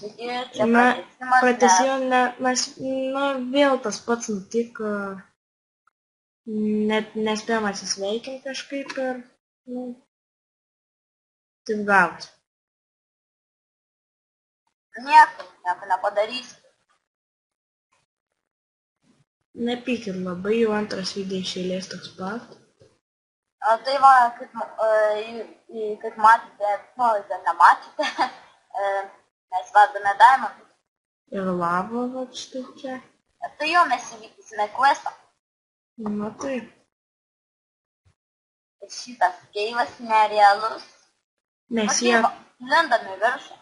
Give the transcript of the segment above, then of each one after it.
Taigi čia Na, pratęsimas, pratęsėjom, mes, vėl tas pats nutiko, net nespėjom atsisveikinti kažkaip ir, taip gauti. nieko nepadarysi. Nepykit labai, jau antras video iš eilės toks pat. Tai va, kaip matėte, dar nematėte, mes vedame Diamond. Ir lava, va, štai čia. Tai jau mes įvykdysime questą. Na taip. Ir šitas keivas nerealus. Nes jie... Lendam į viršų.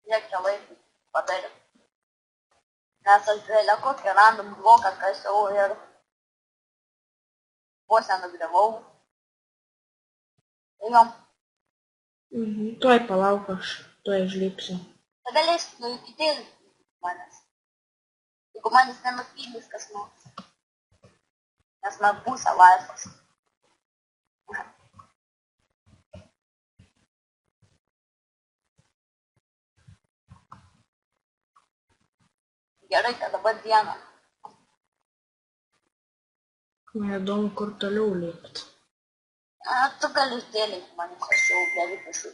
Kiek čia laikų padarė. Nes aš vėlę kokį random bloką kasiau ir vos nenugriavau. Ėjom. Tuoj palauk, aš tuoj užlipsiu. Tai galėsit nuikitėlį manęs. Jeigu manęs nenupydys kas nors. Nes man pusę laisvas. Gerai, kad dabar diena. Man įdomu, kur toliau lipti. Tu gali uždėlyti manęs, aš jau beveik esu.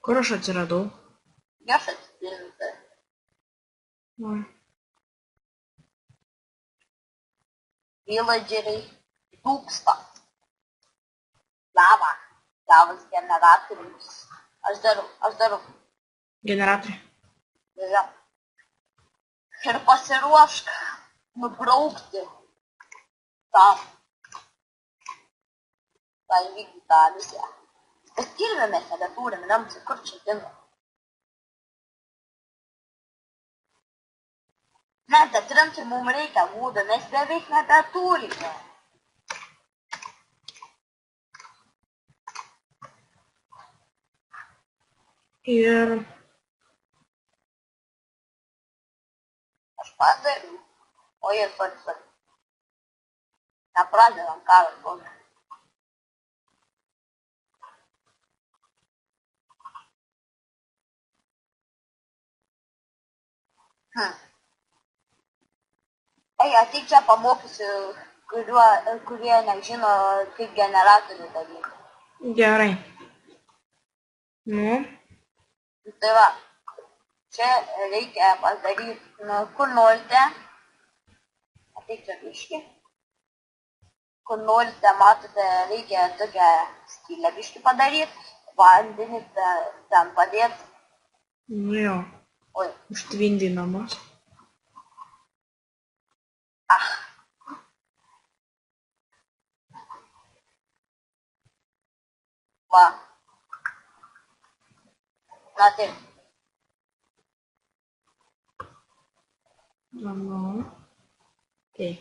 Kur aš atsiradau? Aš atsiradau. Villageriai tūksta. Lavas generatorius. Aš darau. Generatorių. Ja. Ir pasiruošk nubraukti tą įvykdytą misiją. Paskirvę mes nebeturim, remsi, kur čia dingo. Ne, bet remsi mums reikia būdą, mes beveik nebeturime. Ir... Aš padariau. O jie sorry. Nepradedam karą žodžiu. Ateik čia pamokysiu, kurie nežino, kaip generatorių daryti. Gerai. Tai va, čia reikia padaryti, kur norite. Ateik čia biškį. Kur norite, matote, reikia tokią skylę biškį padaryti. Vandenį ten padėti. Jo. Oi. Užtvindinamas. Va. Na taip. Taip.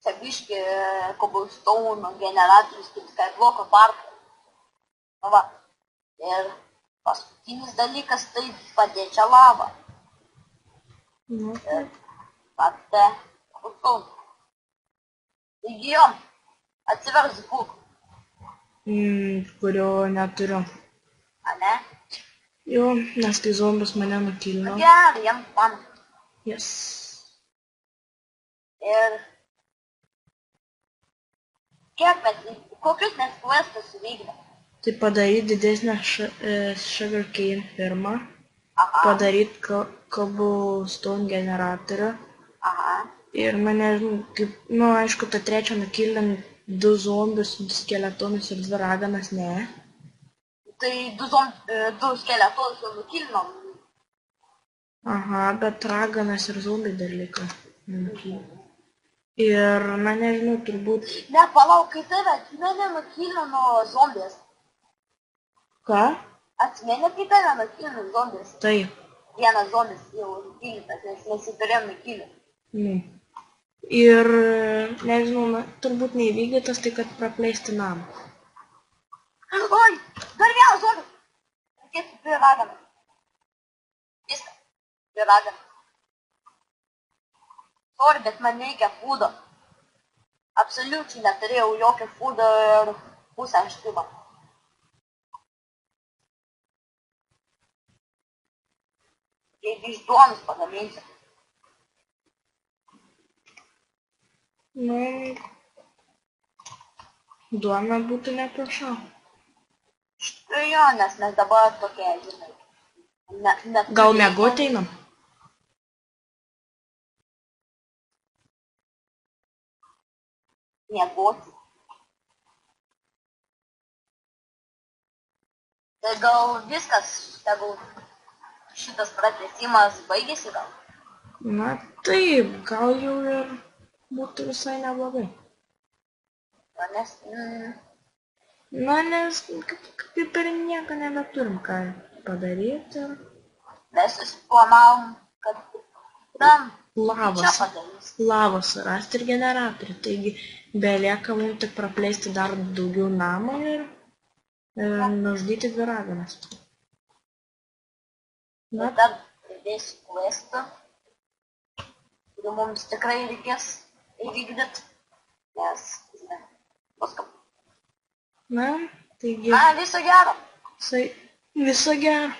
Čia biškį cobblestone generatorius kaip Skyblock parką. Va. Ir paskutinis dalykas tai padėti čia lavą. Ir patė cobblestone. Taigi jo, atsivers book. Kurio neturiu. A ne? Jo, nes tai zombis mane nukilino. Gerai, jam man. Yes. Ir kokius mes questus įvykdėm? Tai padaryti didesnę sugarcane firmą. Padaryti cobblestone generatorių. Ir, nežinau, kaip, aišku, tą trečią nukildant 2 zombius, 2 skeletonus ir 2 raganas, ne. Tai 2 skeletonus jau nukilinom. Aha, bet raganas ir zombiai dar liko. Ir, nežinau, turbūt... Ne, palauk, kai tave atsimeni nukilino zombijas. Ką? Atsimeni, kai tave nukilino zombijas. Taip. Vienas zombis jau nukilitas, nes mes jį turėjom nukilinti. Ir, nežinau, turbūt neįvykdytas, tai kad prapleisti namą. Oi, dar vienas zombis! Reikėtų prie raganą. ir raganas. Sorry, bet man reikia fūdo. Absoliučiai neturėjau jokio fūdo ir pusę aštriumo. Jeigu iš duonos pagaminsiu. Nu, duona būtų neprašau. Štai jo, nes mes dabar tokie, žinai. Gal miegoti einam? Miegoti. Tai gal viskas, tegul šitas pratęsimas baigėsi gal? Na taip, gal jau ir būtų visai neblogai. Nes, Na, nes kaip ir nieko nebeturim ką padaryti. mes susiplanavom, kad tam čia Lavos. padarys. Lavos rasti ir generatorių. Taigi belieka mums tik praplėsti dar daugiau namo ir nužudyti dvi raganas. Na, dar pridėsiu questą, kurį mums tikrai reikės įvykdyti, nes, žinai, paskui. Na, taigi Na, viso gero. viso gero.